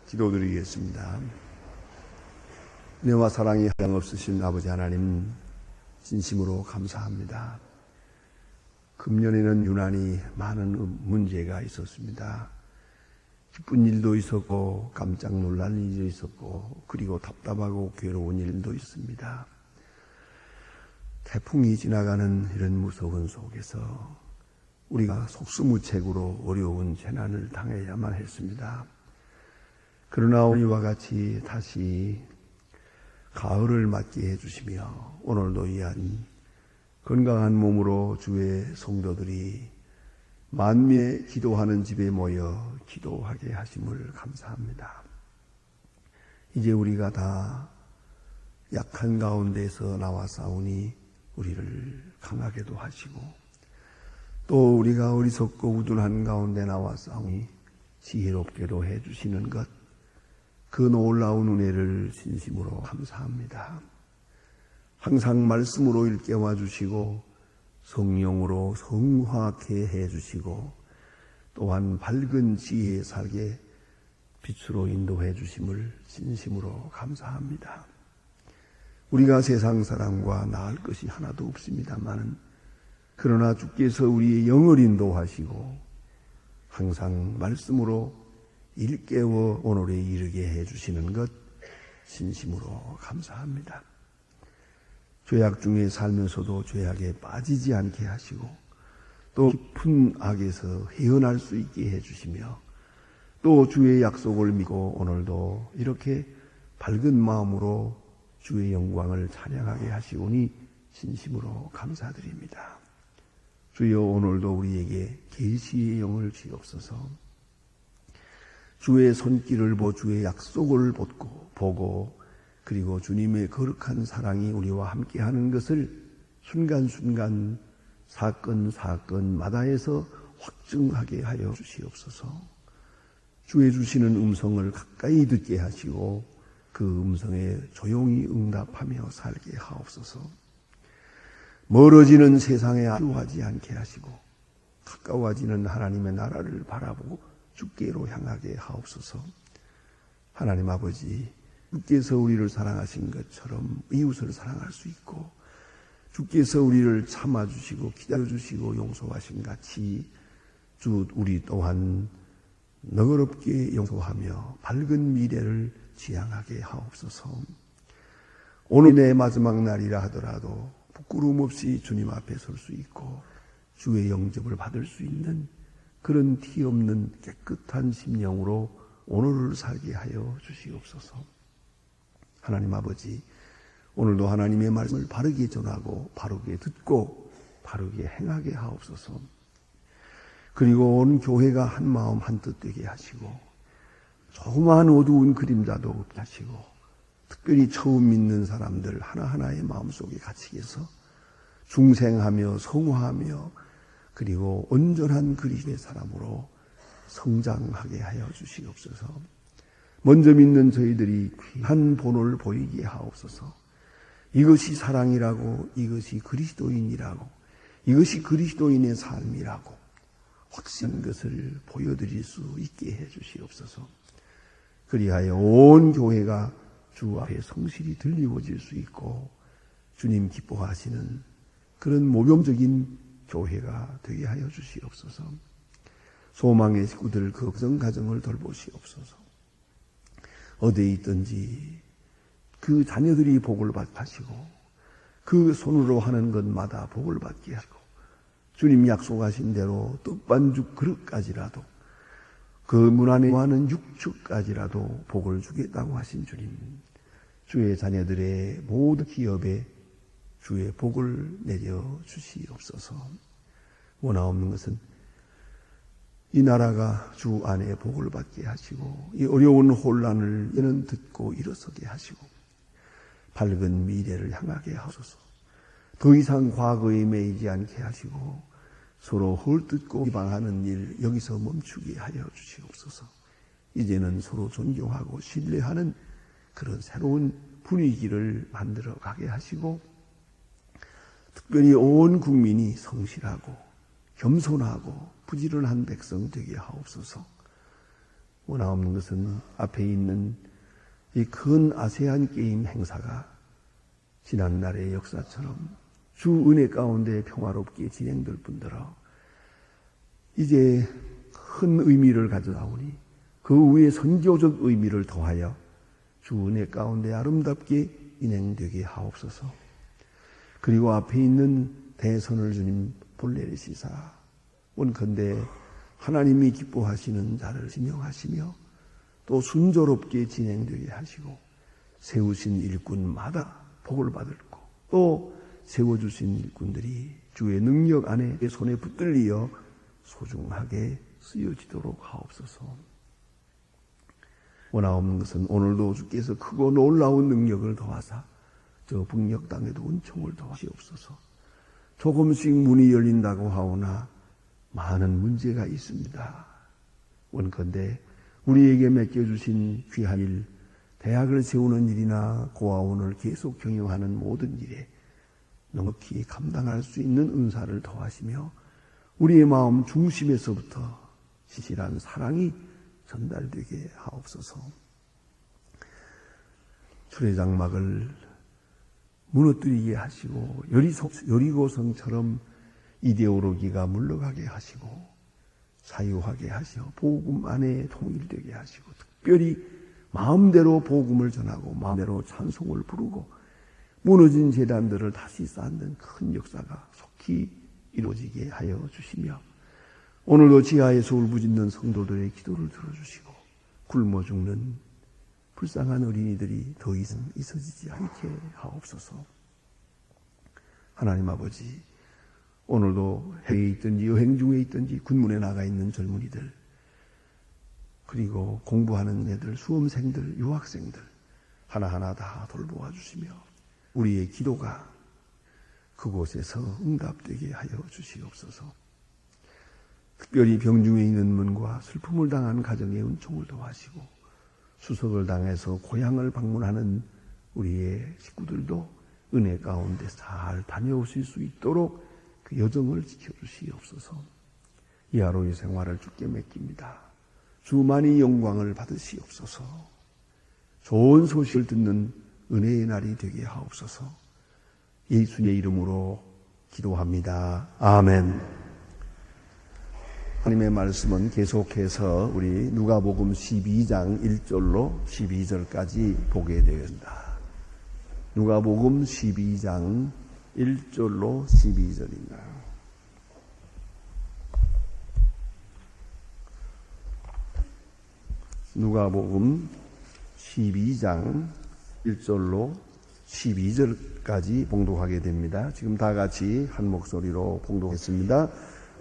기도드리겠습니다. 은혜와 사랑이 한량없으신 아버지 하나님, 진심으로 감사합니다. 금년에는 유난히 많은 문제가 있었습니다. 기쁜 일도 있었고 깜짝 놀란 일도 있었고, 그리고 답답하고 괴로운 일도 있습니다. 태풍이 지나가는 이런 무서운 속에서 우리가 속수무책으로 어려운 재난을 당해야만 했습니다. 그러나 오늘과 같이 다시 가을을 맞게 해주시며, 오늘도 이한 건강한 몸으로 주의 성도들이 만민의 기도하는 집에 모여 기도하게 하심을 감사합니다. 이제 우리가 다 약한 가운데서 나와 싸우니 우리를 강하게도 하시고, 또 우리가 어리석고 우둔한 가운데 나와 싸우니 지혜롭게도 해주시는 것, 그 놀라운 은혜를 진심으로 감사합니다. 항상 말씀으로 일깨워 주시고 성령으로 성화케 해주시고, 또한 밝은 지혜에 살게 빛으로 인도해 주심을 진심으로 감사합니다. 우리가 세상 사람과 나을 것이 하나도 없습니다만, 그러나 주께서 우리의 영을 인도하시고 항상 말씀으로 일깨워 오늘에 이르게 해주시는 것 진심으로 감사합니다. 죄악 중에 살면서도 죄악에 빠지지 않게 하시고, 또 깊은 악에서 헤어날 수 있게 해주시며, 또 주의 약속을 믿고 오늘도 이렇게 밝은 마음으로 주의 영광을 찬양하게 하시오니 진심으로 감사드립니다. 주여, 오늘도 우리에게 계시의 영을 주옵소서. 주의 손길을 보고 주의 약속을 보고, 그리고 주님의 거룩한 사랑이 우리와 함께하는 것을 순간순간 사건마다에서 확증하게 하여 주시옵소서. 주의 주시는 음성을 가까이 듣게 하시고 그 음성에 조용히 응답하며 살게 하옵소서. 멀어지는 세상에 아쉬워하지 않게 하시고, 가까워지는 하나님의 나라를 바라보고 주께로 향하게 하옵소서. 하나님 아버지, 주께서 우리를 사랑하신 것처럼 이웃을 사랑할 수 있고, 주께서 우리를 참아주시고 기다려주시고 용서하신 같이 우리 또한 너그럽게 용서하며 밝은 미래를 지향하게 하옵소서. 오늘 내 마지막 날이라 하더라도 부끄러움 없이 주님 앞에 설 수 있고 주의 영접을 받을 수 있는 그런 티 없는 깨끗한 심령으로 오늘을 살게 하여 주시옵소서. 하나님 아버지, 오늘도 하나님의 말씀을 바르게 전하고 바르게 듣고 바르게 행하게 하옵소서. 그리고 온 교회가 한 마음 한 뜻 되게 하시고, 조그마한 어두운 그림자도 없게 하시고, 특별히 처음 믿는 사람들 하나하나의 마음속에 갇히게서 중생하며 성화하며, 그리고 온전한 그리스도의 사람으로 성장하게 하여 주시옵소서. 먼저 믿는 저희들이 귀한 본을 보이게 하옵소서. 이것이 사랑이라고, 이것이 그리스도인이라고, 이것이 그리스도인의 삶이라고 확신한 것을 보여드릴 수 있게 해 주시옵소서. 그리하여 온 교회가 주 앞에 성실히 들리워질 수 있고 주님 기뻐하시는 그런 모범적인 교회가 되게 하여 주시옵소서. 소망의 식구들 그 가정을 돌보시옵소서. 어디에 있든지 그 자녀들이 복을 받으시고, 그 손으로 하는 것마다 복을 받게 하시고, 주님 약속하신 대로 떡반죽 그릇까지라도, 그 문 안에 하는 육축까지라도 복을 주겠다고 하신 주님, 주의 자녀들의 모든 기업에 주의 복을 내려 주시옵소서. 원하옵는 것은 이 나라가 주 안에 복을 받게 하시고, 이 어려운 혼란을 얘는 듣고 일어서게 하시고, 밝은 미래를 향하게 하소서. 더 이상 과거에 매이지 않게 하시고, 서로 헐뜯고 비방하는 일 여기서 멈추게 하여 주시옵소서. 이제는 서로 존경하고 신뢰하는 그런 새로운 분위기를 만들어 가게 하시고, 특별히 온 국민이 성실하고 겸손하고 부지런한 백성 되게 하옵소서. 원하옵는 것은 앞에 있는 이 큰 아세안 게임 행사가 지난날의 역사처럼 주 은혜 가운데 평화롭게 진행될 뿐더러 이제 큰 의미를 가져다오니 그 위에 선교적 의미를 더하여 주 은혜 가운데 아름답게 진행되게 하옵소서. 그리고 앞에 있는 대선을 주님 볼내리시사 원컨대 하나님이 기뻐하시는 자를 지명하시며 또 순조롭게 진행되게 하시고 세우신 일꾼마다 복을 받을 거, 또 세워주신 일꾼들이 주의 능력 안에 손에 붙들리어 소중하게 쓰여지도록 하옵소서. 원하옵는 것은 오늘도 주께서 크고 놀라운 능력을 더하사 저 북녘 땅에도 은총을 더하시옵소서. 조금씩 문이 열린다고 하오나 많은 문제가 있습니다. 원컨대 우리에게 맡겨주신 귀한 일, 대학을 세우는 일이나 고아원을 계속 경영하는 모든 일에 넉넉히 감당할 수 있는 은사를 더하시며 우리의 마음 중심에서부터 진실한 사랑이 전달되게 하옵소서. 주례장막을 무너뜨리게 하시고 여리고성처럼 이데올로기가 물러가게 하시고 자유하게 하시어 복음 안에 통일되게 하시고 특별히 마음대로 복음을 전하고 마음대로 찬송을 부르고 무너진 제단들을 다시 쌓는 큰 역사가 속히 이루어지게 하여 주시며 오늘도 지하에서 울부짖는 성도들의 기도를 들어주시고 굶어 죽는 불쌍한 어린이들이 더 이상 있어지지 않게 하옵소서. 하나님 아버지, 오늘도 해외에 있든지 여행 중에 있든지 군문에 나가 있는 젊은이들, 그리고 공부하는 애들, 수험생들, 유학생들 하나하나 다 돌보아 주시며 우리의 기도가 그곳에서 응답되게 하여 주시옵소서. 특별히 병중에 있는 분과 슬픔을 당한 가정의 은총을 더하시고 수석을 당해서 고향을 방문하는 우리의 식구들도 은혜 가운데 잘 다녀오실 수 있도록 그 여정을 지켜주시옵소서. 이 하루의 생활을 주께 맡깁니다. 주만이 영광을 받으시옵소서. 좋은 소식을 듣는 은혜의 날이 되게 하옵소서. 예수의 이름으로 기도합니다. 아멘. 하나님의 말씀은 계속해서 우리 누가복음 12장 1절로 12절까지 보게 되었습니다. 누가복음 12장 1절로 12절입니다. 누가복음 12장 1절로 12절까지 봉독하게 됩니다. 지금 다 같이 한 목소리로 봉독했습니다.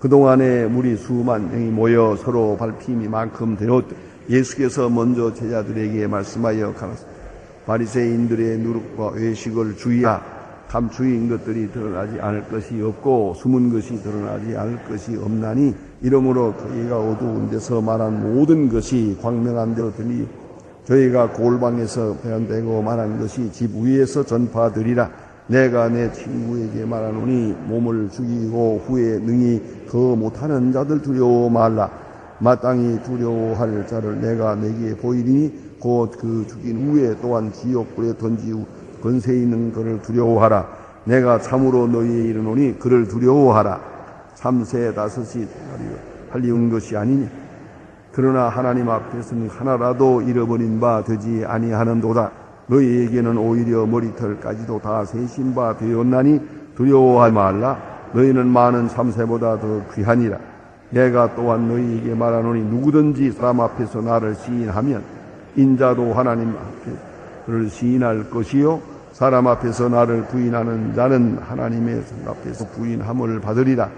그동안에 무리 수만 명이 모여 서로 밟힘이 만큼 되었듯 예수께서 먼저 제자들에게 말씀하여 가라사대 바리새인들의 누룩과 외식을 주의하라. 감추인 것들이 드러나지 않을 것이 없고 숨은 것이 드러나지 않을 것이 없나니 이러므로 저희가 어두운 데서 말한 모든 것이 광명한 데로 들리 저희가 골방에서 배운되고 말한 것이 집 위에서 전파되리라. 내가 내 친구에게 말하노니 몸을 죽이고 후에 능히 더 못하는 자들 두려워 말라. 마땅히 두려워할 자를 내가 내게 보이리니 곧 그 죽인 후에 또한 지옥불에 던지고 권세 있는 그를 두려워하라. 내가 참으로 너희에 이르노니 그를 두려워하라. 참새 다섯이 할리운 것이 아니니 그러나 하나님 앞에서는 하나라도 잃어버린 바 되지 아니하는도다. 너희에게는 오히려 머리털까지도 다 세신 바 되었나니 두려워하지 말라. 너희는 많은 참새보다 더 귀하니라. 내가 또한 너희에게 말하노니 누구든지 사람 앞에서 나를 시인하면 인자도 하나님 앞에 그를 시인할 것이요 사람 앞에서 나를 부인하는 자는 하나님의 앞에서 부인함을 받으리라.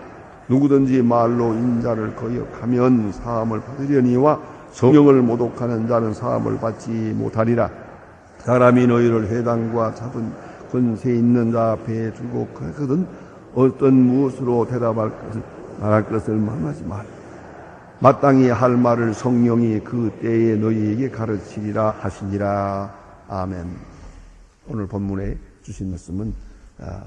누구든지 말로 인자를 거역하면 사함을 받으려니와 성령을 모독하는 자는 사함을 받지 못하리라. 사람이 너희를 회당과 잡은 권세 있는 자 앞에 두고 그거든 어떤 무엇으로 대답할 것을 말할 것을 망하지 말라. 마땅히 할 말을 성령이 그 때에 너희에게 가르치리라 하시니라. 아멘. 오늘 본문에 주신 말씀은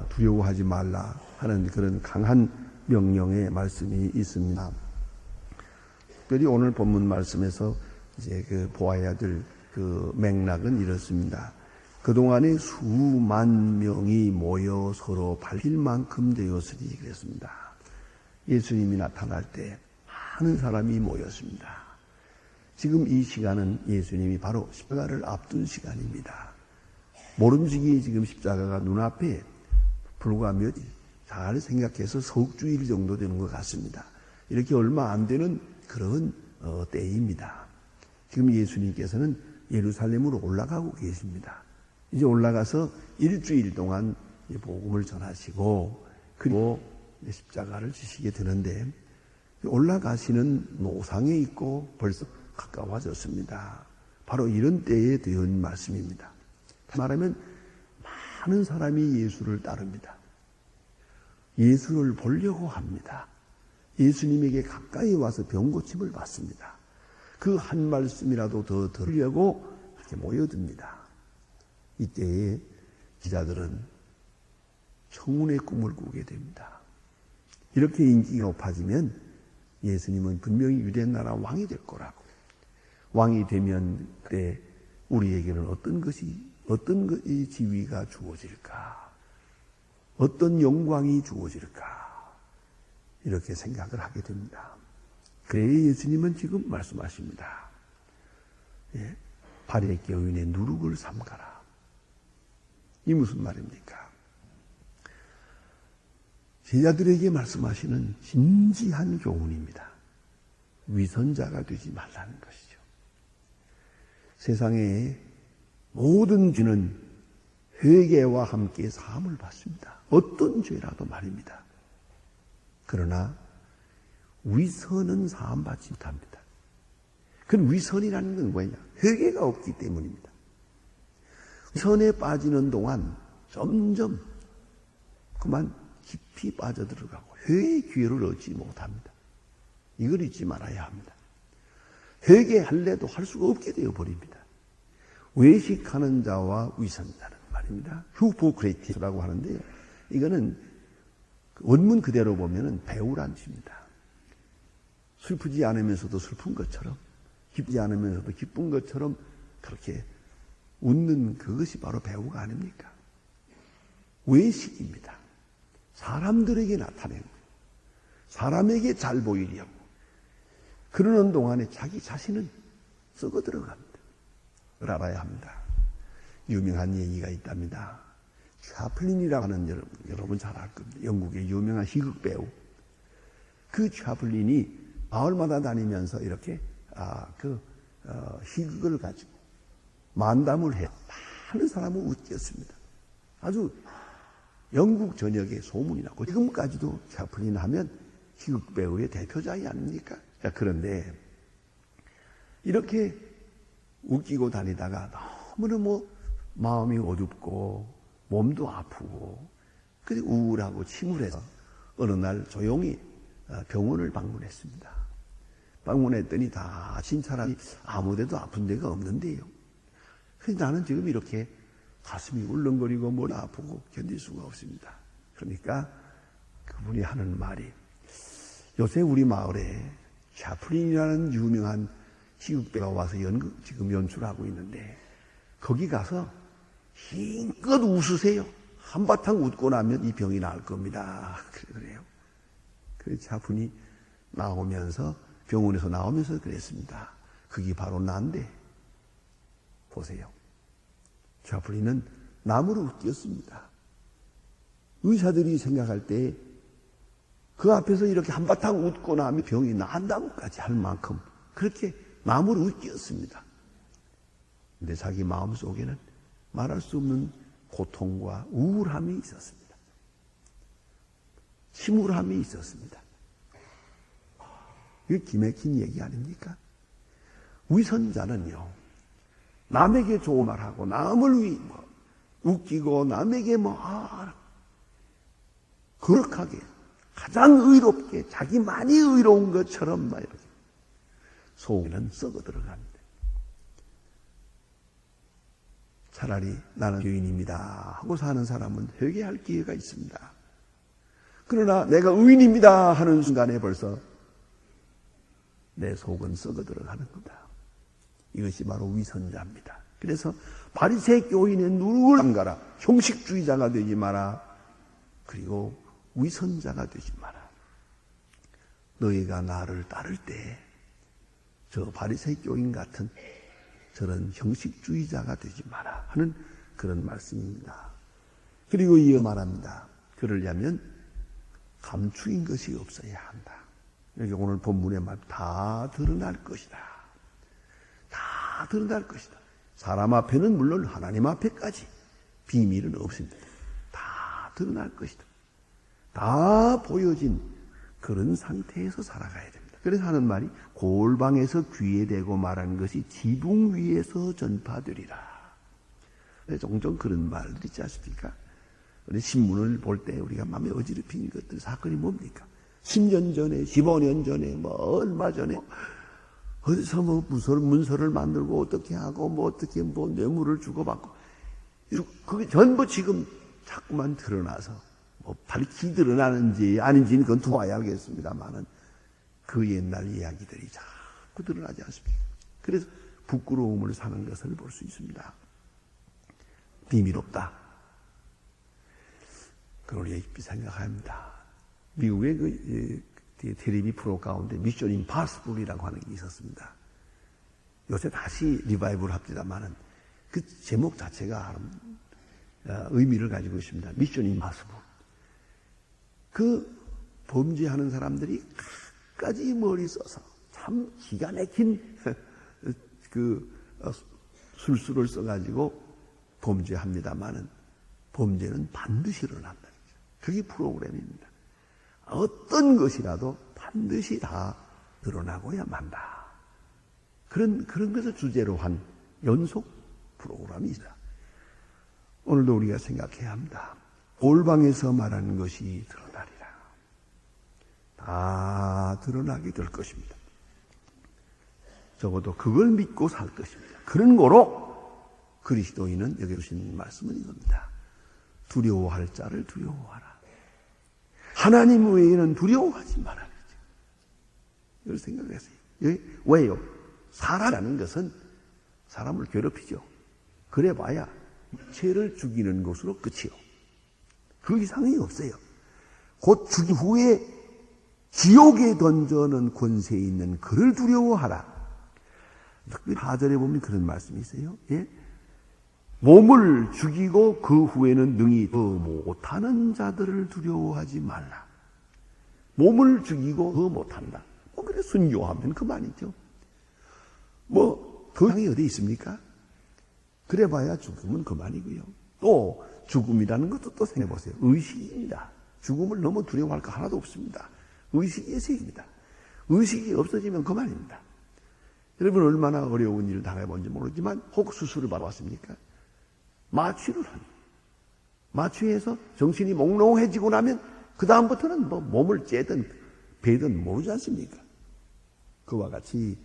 두려워하지 말라 하는 그런 강한 명령의 말씀이 있습니다. 특별히 오늘 본문 말씀에서 이제 보아야 될 맥락은 이렇습니다. 그동안에 수만 명이 모여 서로 밟힐 만큼 되었으니 그랬습니다. 예수님이 나타날 때 많은 사람이 모였습니다. 지금 이 시간은 예수님이 바로 십자가를 앞둔 시간입니다. 모름지기 지금 십자가가 눈앞에 불과 잘 생각해서 석주일 정도 되는 것 같습니다. 이렇게 얼마 안 되는 그런 때입니다. 지금 예수님께서는 예루살렘으로 올라가고 계십니다. 이제 올라가서 일주일 동안 복음을 전하시고 그리고 십자가를 지시게 되는데 올라가시는 노상에 있고 벌써 가까워졌습니다. 바로 이런 때에 되은 말씀입니다. 말하면 많은 사람이 예수를 따릅니다. 예수를 보려고 합니다. 예수님에게 가까이 와서 병고침을 받습니다. 그 한 말씀이라도 더 들으려고 이렇게 모여듭니다. 이때에 기자들은 청운의 꿈을 꾸게 됩니다. 이렇게 인기가 높아지면 예수님은 분명히 유대 나라 왕이 될 거라고. 왕이 되면 그때 우리에게는 어떤 지위가 주어질까? 어떤 영광이 주어질까? 이렇게 생각을 하게 됩니다. 그래 예수님은 지금 말씀하십니다. 발의 여인의 누룩을 삼가라. 이 무슨 말입니까? 제자들에게 말씀하시는 진지한 교훈입니다. 위선자가 되지 말라는 것이죠. 세상의 모든 죄는 회개와 함께 사함을 받습니다. 어떤 죄라도 말입니다. 그러나 위선은 사함받지 못합니다. 그 위선이라는 건 뭐냐? 회개가 없기 때문입니다. 위선에 빠지는 동안 점점 그만 깊이 빠져들어가고 회개의 기회를 얻지 못합니다. 이걸 잊지 말아야 합니다. 회개할래도 할 수가 없게 되어버립니다. 외식하는 자와 위선자는 말입니다. 휴포크레티스라고 하는데요. 이거는 원문 그대로 보면은 배우란 뜻입니다. 슬프지 않으면서도 슬픈 것처럼, 기쁘지 않으면서도 기쁜 것처럼 그렇게 웃는 그것이 바로 배우가 아닙니까? 외식입니다. 사람들에게 나타내는 거예요. 사람에게 잘 보이려고. 그러는 동안에 자기 자신은 썩어 들어갑니다. 그걸 알아야 합니다. 유명한 얘기가 있답니다. 차플린이라고 하는 여러분 잘 알 겁니다. 영국의 유명한 희극 배우. 그 차플린이 마을마다 다니면서 이렇게 희극을 가지고 만담을 해요. 많은 사람을 웃겼습니다. 아주 영국 전역에 소문이 나고 지금까지도 차플린 하면 희극 배우의 대표자이 아닙니까? 자, 그런데 이렇게 웃기고 다니다가 너무너무 마음이 어둡고 몸도 아프고 그리고 우울하고 침울해서 어느 날 조용히 병원을 방문했습니다. 방문했더니 다 진찰하니 아무데도 아픈 데가 없는데요. 그래서 나는 지금 이렇게 가슴이 울렁거리고 머리 아프고 견딜 수가 없습니다. 그러니까 그분이 하는 말이 요새 우리 마을에 차플린이라는 유명한 희극배가 와서 지금 연출하고 있는데 거기 가서 힘껏 웃으세요. 한바탕 웃고 나면 이 병이 나을 겁니다. 그래요. 그래서 차분히 병원에서 나오면서 그랬습니다. 그게 바로 난데 보세요. 차플린은 남으로 웃겼습니다. 의사들이 생각할 때 그 앞에서 이렇게 한바탕 웃고 나면 병이 나은다고까지 할 만큼 그렇게 남으로 웃겼습니다. 근데 자기 마음속에는 말할 수 없는 고통과 우울함이 있었습니다. 침울함이 있었습니다. 이게 기맥힌 얘기 아닙니까? 위선자는요, 남에게 좋은 말하고, 남을 웃기고, 남에게 거룩하게, 가장 의롭게, 자기만이 의로운 것처럼 막 이렇게 속에는 썩어 들어갑니다. 차라리 나는 의인입니다 하고 사는 사람은 회개할 기회가 있습니다. 그러나 내가 의인입니다 하는 순간에 벌써 내 속은 썩어 들어가는 겁니다. 이것이 바로 위선자입니다. 그래서 바리새 교인의 누룩을 삼가라. 형식주의자가 되지 마라. 그리고 위선자가 되지 마라. 너희가 나를 따를 때 저 바리새 교인 같은 저런 형식주의자가 되지 마라 하는 그런 말씀입니다. 그리고 이어 말합니다. 그러려면 감추인 것이 없어야 한다. 여기 오늘 본문의 말 다 드러날 것이다. 다 드러날 것이다. 사람 앞에는 물론 하나님 앞에까지 비밀은 없습니다. 다 드러날 것이다. 다 보여진 그런 상태에서 살아가야 됩니다. 그래서 하는 말이 골방에서 귀에 대고 말하는 것이 지붕 위에서 전파되리라. 종종 그런 말들 있지 않습니까? 우리 신문을 볼 때 우리가 마음에 어지럽힌 것들 사건이 뭡니까? 10년 전에, 15년 전에, 얼마 전에 어디서 문서를 만들고 어떻게 하고 어떻게 뇌물을 주고받고 그게 전부 지금 자꾸만 드러나서 밝히 드러나는지 아닌지는 그건 더 봐야 알겠습니다만은 그 옛날 이야기들이 자꾸 드러나지 않습니까? 그래서 부끄러움을 사는 것을 볼 수 있습니다. 비밀 없다. 그걸 우리가 깊이 생각합니다. 미국의 그 텔레비 프로 가운데 미션 임파서블이라고 하는 게 있었습니다. 요새 다시 리바이벌 합니다만은 그 제목 자체가 의미를 가지고 있습니다. 미션 임파서블. 그 범죄하는 사람들이 끝까지 머리 써서 참 기가 막힌 그 술수를 써가지고 범죄합니다만은 범죄는 반드시 일어난다. 그게 프로그램입니다. 어떤 것이라도 반드시 다 드러나고야 만다. 그런 것을 주제로 한 연속 프로그램이 있다. 오늘도 우리가 생각해야 합니다. 골방에서 말하는 것이 드러나리라. 다 드러나게 될 것입니다. 적어도 그걸 믿고 살 것입니다. 그런 거로 그리스도인은 여기 주신 말씀은 이겁니다. 두려워할 자를 두려워하라. 하나님 외에는 두려워하지 말아라. 이걸 생각했어요. 왜요? 사람이라는 것은 사람을 괴롭히죠. 그래 봐야 죄를 죽이는 것으로 끝이요. 그 이상이 없어요. 곧 죽인 후에 지옥에 던져는 권세 있는 그를 두려워하라. 특별히 4절에 보면 그런 말씀이 있어요. 예? 몸을 죽이고 그 후에는 능히 더 못하는 자들을 두려워하지 말라. 몸을 죽이고 더 못한다. 그래 순교하면 그만이죠. 그 이상이 어디 있습니까? 그래봐야 죽으면 그만이고요. 또 죽음이라는 것도 또 생각해보세요. 의식입니다. 죽음을 너무 두려워할 거 하나도 없습니다. 의식의 세계입니다. 의식이 없어지면 그만입니다. 여러분 얼마나 어려운 일을 당해본지 모르지만 혹 수술을 받아왔습니까? 마취를 하는. 마취해서 정신이 몽롱해지고 나면 그 다음부터는 몸을 째든 베든 모르지 않습니까? 그와 같이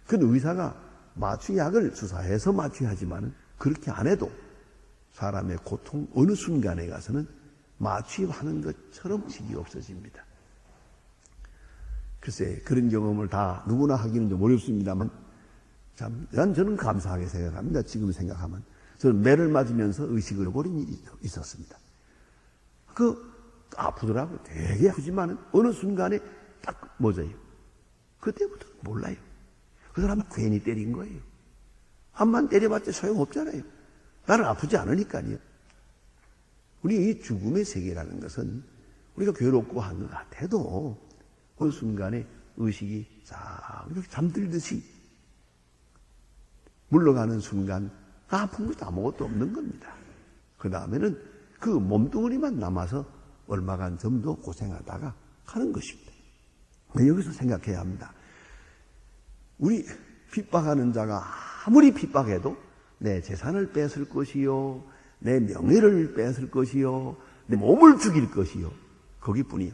그 의사가 마취약을 주사해서 마취하지만 그렇게 안 해도 사람의 고통 어느 순간에 가서는 마취하는 것처럼 식이 없어집니다. 글쎄 그런 경험을 다 누구나 하기는 좀 어렵습니다만 참 저는 감사하게 생각합니다. 지금 생각하면 저는 매를 맞으면서 의식을 잃어버린 일이 있었습니다. 아프더라고요. 되게 아프지만 어느 순간에 딱 멎어요. 그때부터 몰라요. 그 사람은 괜히 때린 거예요. 암만 때려봤자 소용없잖아요. 나는 아프지 않으니까요. 우리 이 죽음의 세계라는 것은 우리가 괴롭고 한 것 같아도 어느 순간에 의식이 싹 이렇게 잠들듯이 물러가는 순간 아픈 것도 아무것도 없는 겁니다. 그 다음에는 그 몸뚱어리만 남아서 얼마간 좀 더 고생하다가 가는 것입니다. 여기서 생각해야 합니다. 우리 핍박하는 자가 아무리 핍박해도 내 재산을 뺏을 것이요, 내 명예를 뺏을 것이요, 내 몸을 죽일 것이요, 거기뿐이요.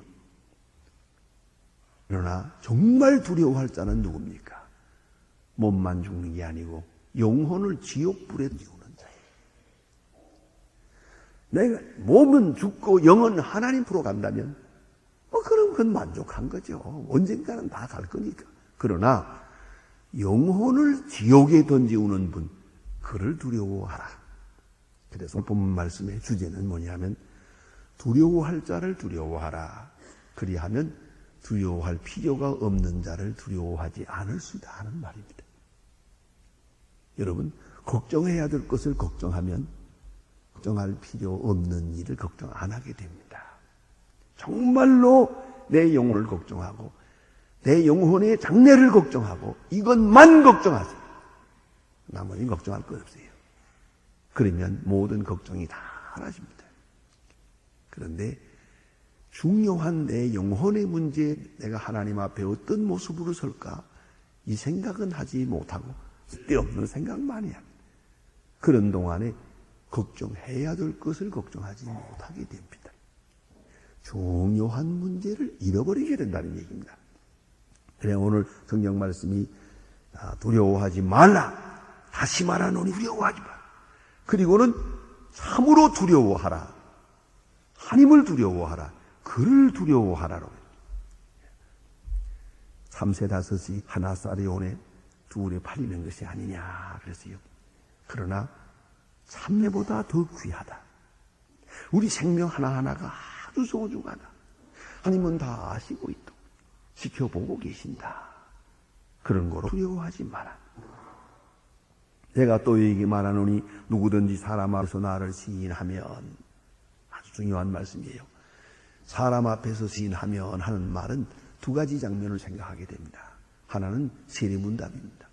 그러나 정말 두려워할 자는 누굽니까? 몸만 죽는 게 아니고 영혼을 지옥불에 띄우는 자예요. 내가 몸은 죽고 영은 하나님 앞으로 간다면 그럼 그건 만족한 거죠. 언젠가는 다 갈 거니까. 그러나 영혼을 지옥에 던지우는 분, 그를 두려워하라. 그래서 본문 말씀의 주제는 뭐냐면 두려워할 자를 두려워하라. 그리하면 두려워할 필요가 없는 자를 두려워하지 않을 수다 하는 말입니다. 여러분, 걱정해야 될 것을 걱정하면 걱정할 필요 없는 일을 걱정 안 하게 됩니다. 정말로 내 영혼을 걱정하고 내 영혼의 장래를 걱정하고 이것만 걱정하세요. 나머지는 걱정할 것 없어요. 그러면 모든 걱정이 다 사라집니다. 그런데 중요한 내 영혼의 문제에 내가 하나님 앞에 어떤 모습으로 설까? 이 생각은 하지 못하고 쓸데없는 생각만 해야 합니다. 그런 동안에 걱정해야 될 것을 걱정하지 못하게 됩니다. 중요한 문제를 잃어버리게 된다는 얘기입니다. 그래 오늘 성경 말씀이 두려워하지 말라. 다시 말하노니 두려워하지 마라. 그리고는 참으로 두려워하라. 하나님을 두려워하라. 그를 두려워하라로. 3세 5이 하나 쌀이 오네 둘에 팔리는 것이 아니냐 그랬어요. 그러나 참매보다 더 귀하다. 우리 생명 하나하나가 아주 소중하다. 하나님은 다 아시고 있고 지켜보고 계신다. 그런 거로 두려워하지 마라. 제가 또 얘기 말하노니 누구든지 사람 앞에서 나를 시인하면, 아주 중요한 말씀이에요. 사람 앞에서 시인하면 하는 말은 두 가지 장면을 생각하게 됩니다. 하나는 세례문답입니다.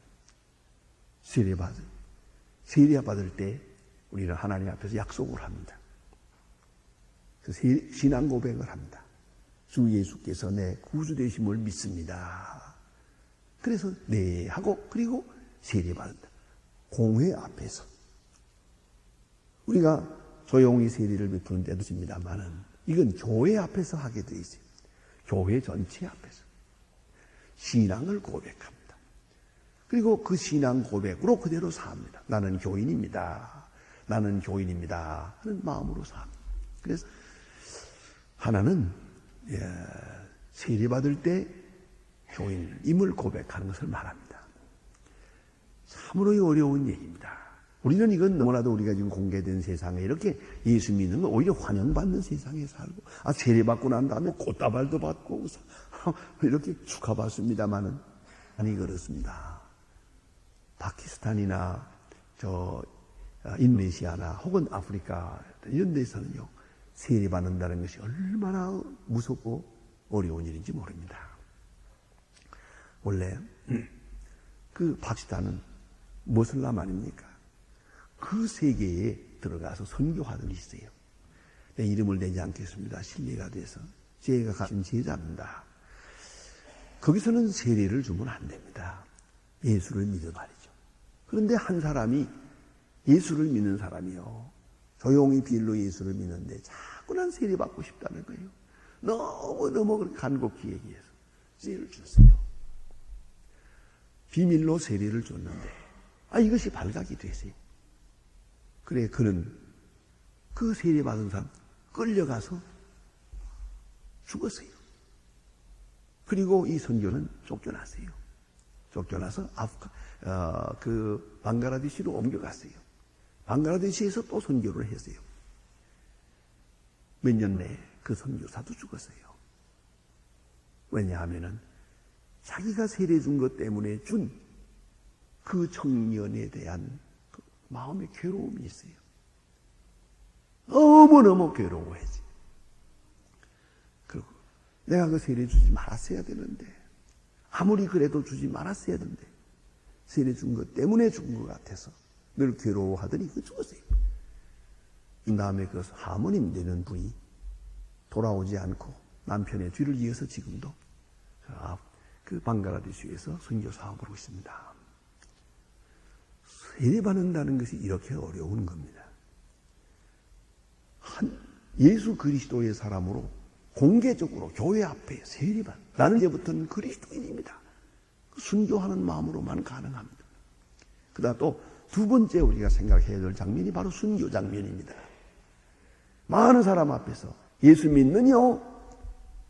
세례 받을 때 우리는 하나님 앞에서 약속을 합니다. 신앙 고백을 합니다. 주 예수께서 내 구주 되심을 믿습니다. 그래서 네 하고 그리고 세례 받는다. 공회 앞에서 우리가 조용히 세례를 베푸는 때도 있습니다만은 이건 교회 앞에서 하게 돼 있어요. 교회 전체 앞에서 신앙을 고백합니다. 그리고 그 신앙 고백으로 그대로 삽니다. 나는 교인입니다. 나는 교인입니다. 하는 마음으로 삽니다. 그래서 하나는 세례 받을 때 교인임을 고백하는 것을 말합니다. 참으로 어려운 얘기입니다. 우리는 이건 너무나도 우리가 지금 공개된 세상에 이렇게 예수 믿는 건 오히려 환영받는 세상에 살고, 세례 받고 난 다음에 꽃다발도 받고 이렇게 축하받습니다만은 아니 그렇습니다. 파키스탄이나 인도네시아나 혹은 아프리카 이런 데서는요 세례 받는다는 것이 얼마나 무섭고 어려운 일인지 모릅니다. 원래 그 파키스탄은 모슬람 아닙니까? 그 세계에 들어가서 선교하던 있어요. 내 이름을 내지 않겠습니다. 신뢰가 돼서 제가 가진 제자입니다. 거기서는 세례를 주면 안 됩니다. 예수를 믿어 말이죠. 그런데 한 사람이 예수를 믿는 사람이요 조용히 비밀로 예수를 믿는데 자꾸난 세례 받고 싶다는 거예요. 너무너무 그렇게 간곡히 얘기해서 세례를 줬어요. 비밀로 세례를 줬는데 이것이 발각이 됐어요. 그래 그는 그 세례 받은 사람 끌려가서 죽었어요. 그리고 이 선교는 쫓겨났어요. 쫓겨나서 그 방글라데시로 옮겨갔어요. 방글라데시에서 또 선교를 했어요. 몇 년 내에 그 선교사도 죽었어요. 왜냐하면은 자기가 세례 준 것 때문에 준 그 청년에 대한 그 마음의 괴로움이 있어요. 너무너무 괴로워하지. 그리고 내가 그 세례 주지 말았어야 되는데, 아무리 그래도 주지 말았어야 되는데 세례 준 것 때문에 준 것 같아서 늘 괴로워하더니 그 죽었어요. 그 다음에 그 하모님 되는 분이 돌아오지 않고 남편의 뒤를 이어서 지금도 그 방글라데시에서 선교 사업을 하고 있습니다. 세례 받는다는 것이 이렇게 어려운 겁니다. 예수 그리스도의 사람으로 공개적으로 교회 앞에 세례받. 나는 이제부터는 그리스도인입니다. 순교하는 마음으로만 가능합니다. 그다음 또 두 번째 우리가 생각해야 될 장면이 바로 순교 장면입니다. 많은 사람 앞에서 예수 믿느뇨?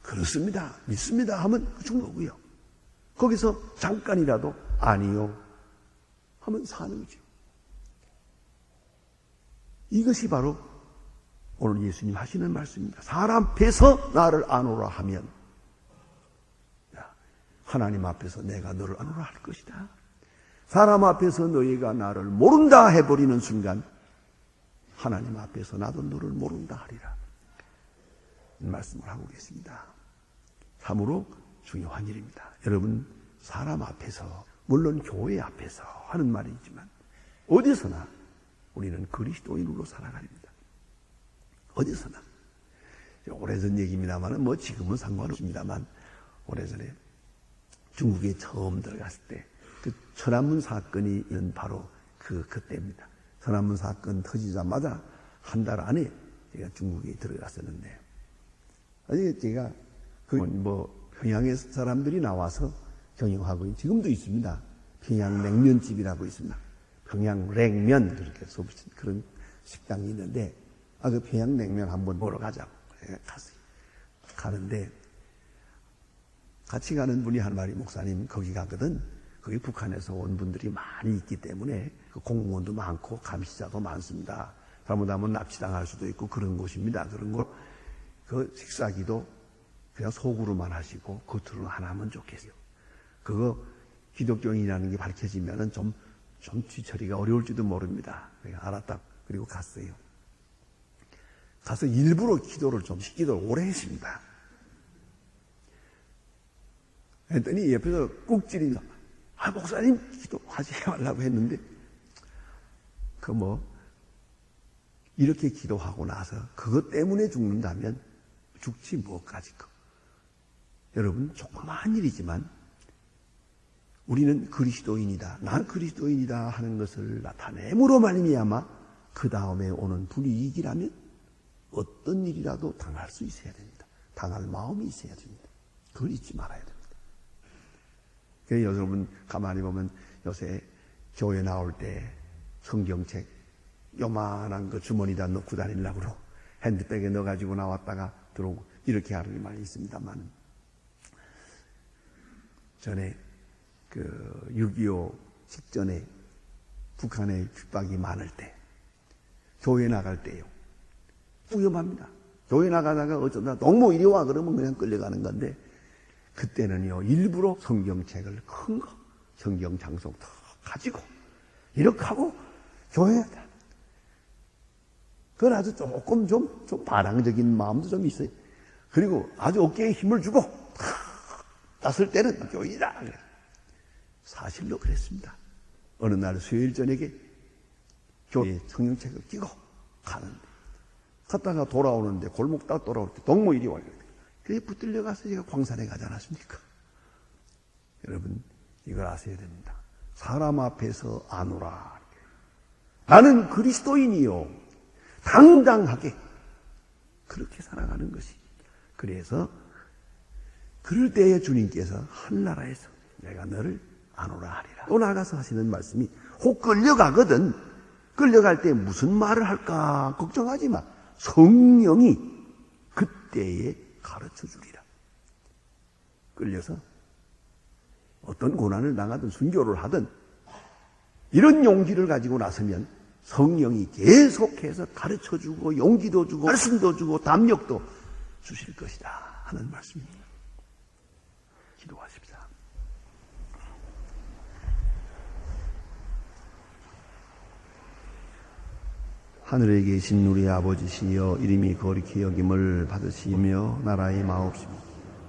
그렇습니다. 믿습니다 하면 죽는 거고요. 거기서 잠깐이라도 아니요 하면 사는 거죠. 이것이 바로 오늘 예수님 하시는 말씀입니다. 사람 앞에서 나를 아노라 하면 하나님 앞에서 내가 너를 아노라 할 것이다. 사람 앞에서 너희가 나를 모른다 해버리는 순간 하나님 앞에서 나도 너를 모른다 하리라. 이 말씀을 하고 계십니다. 참으로 중요한 일입니다. 여러분, 사람 앞에서, 물론 교회 앞에서 하는 말이지만 어디서나 우리는 그리스도인으로 살아가립니다. 어디서나. 오래전 얘기입니다만, 지금은 상관없습니다만, 오래전에 중국에 처음 들어갔을 때, 그 천안문 사건이 바로 그때입니다. 천안문 사건 터지자마자 한 달 안에 제가 중국에 들어갔었는데, 제가 평양의 사람들이 나와서 경영하고 지금도 있습니다. 평양 냉면집이라고 있습니다. 평양 냉면 그렇게 써붙인 그런 식당이 있는데 그 평양 냉면 한번 보러 가자고 갔어요. 가는데 같이 가는 분이 한 말이 목사님 거기 가거든. 거기 북한에서 온 분들이 많이 있기 때문에 그 공무원도 많고 감시자도 많습니다. 잘못하면 납치당할 수도 있고 그런 곳입니다. 그런 거 그 식사기도 그냥 속으로만 하시고 겉으로는 안 하면 좋겠어요. 그거 기독교인이라는 게 밝혀지면은 좀 뒤처리가 어려울지도 모릅니다. 내가 알았다. 그리고 갔어요. 가서 일부러 기도를 오래 했습니다. 했더니 옆에서 꾹 찌르면서 목사님 기도하지 말라고 했는데 이렇게 기도하고 나서 그것 때문에 죽는다면 죽지 뭐까지 거. 여러분, 조그마한 일이지만 우리는 그리스도인이다. 난 그리스도인이다 하는 것을 나타냄으로 말미암아 그 다음에 오는 불이익이라면 어떤 일이라도 당할 수 있어야 됩니다. 당할 마음이 있어야 됩니다. 그걸 잊지 말아야 됩니다. 그래서 여러분 가만히 보면 요새 교회 나올 때 성경책 요만한 거 주머니에다 넣고 다니려고 핸드백에 넣어가지고 나왔다가 들어오고 이렇게 하는 게 많이 있습니다만 전에 6.25 직전에 북한의 핍박이 많을 때 교회 나갈 때요. 위험합니다. 교회 나가다가 어쩌다 너무 이리 와 그러면 그냥 끌려가는 건데 그때는요 일부러 성경책을 큰 거 성경 장속 더 가지고 이렇게 하고 교회에 그건 아주 조금 좀 반항적인 마음도 좀 있어요. 그리고 아주 어깨에 힘을 주고 땄을 때는 교인이다. 사실로 그랬습니다. 어느 날 수요일 저녁에 교회에 성경책을 끼고 가는데 갔다가 돌아오는데 골목 딱 돌아올 때 동무 이리 와요. 그래 붙들려 가서 제가 광산에 가지 않았습니까? 여러분 이걸 아셔야 됩니다. 사람 앞에서 아노라. 나는 그리스도인이요. 당당하게 그렇게 살아가는 것이. 그래서 그럴 때에 주님께서 하늘나라에서 내가 너를 아노라 하리라. 또 나가서 하시는 말씀이 혹 끌려가거든. 끌려갈 때 무슨 말을 할까 걱정하지 마. 성령이 그때에 가르쳐 주리라. 끌려서 어떤 고난을 당하든 순교를 하든 이런 용기를 가지고 나서면 성령이 계속해서 가르쳐 주고 용기도 주고 말씀도 주고 담력도 주실 것이다 하는 말씀입니다. 기도하십시다. 하늘에 계신 우리 아버지시여 이름이 거룩히 여김을 받으시며 나라의 마옵시며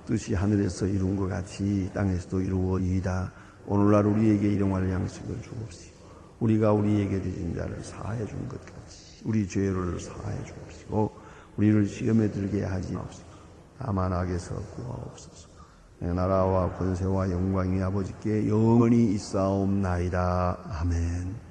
뜻이 하늘에서 이룬 것 같이 땅에서도 이루어지이다. 오늘날 우리에게 일용할 양식을 주옵시고 우리가 우리에게 대진 자를 사하여 준 것 같이 우리 죄를 사하여 주옵시고 우리를 시험에 들게 하지 마옵시고 다만 악에서 구하옵소서. 나라와 권세와 영광이 아버지께 영원히 있사옵나이다. 아멘.